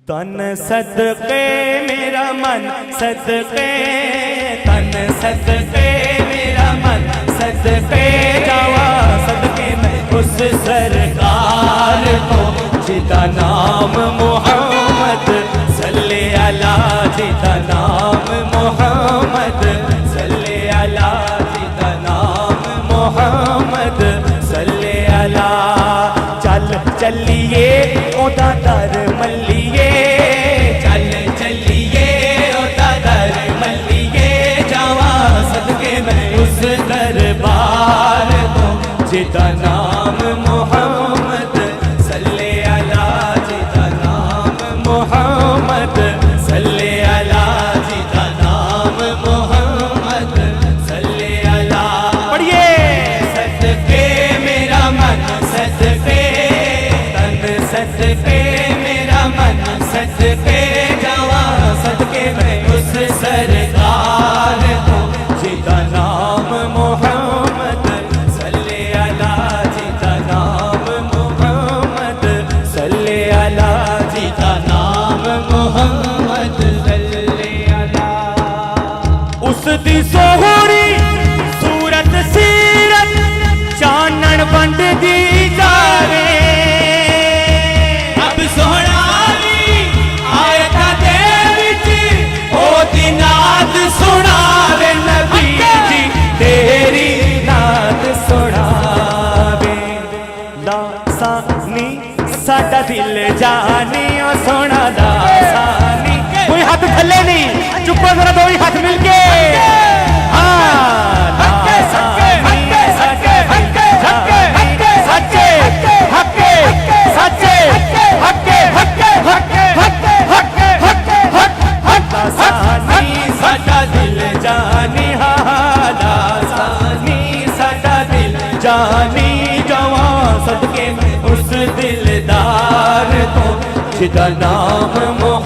تن صدقے میرا من صدقے، تن صدقے میرا من صدقے جاوا، صدقے میں اس سرکار کو جدا نام محمد صلی اللہ، جدا نام محمد صلی اللہ، جدا نام محمد صلی اللہ۔ چل چلیے اودا در ملیے، چل چلیے اودا در ملیے جاوا، صدقے میں اس دربار کو جدا نام محمد صلی اللہ، جدا نام محمد صلی اللہ، جدا نام محمد صلی اللہ۔ پڑھیے صدقے میرا من صدقے، تن صدقے میرا من صدقے جاوا، صدقے میں اس سرکار کو جدا نام محمد صلی اللہ، جدا نام محمد صلی اللہ، جدا نام محمد صلی اللہ۔ اس دی سوہری صورت سیرت چانن بند دی جاوے، اب سہناوی آیت دے وچ او دی نعت سناوے، نبی جی تیری نعت سناوے۔ لاسانی ساڈا دل جانی او سونا لاسانی، کوئی ہاتھ تھلے نہیں، چپو ذرا دو ہی ہاتھ مل کے، جانی جوان صدقے میں اس دلدار کو جدا نام محمد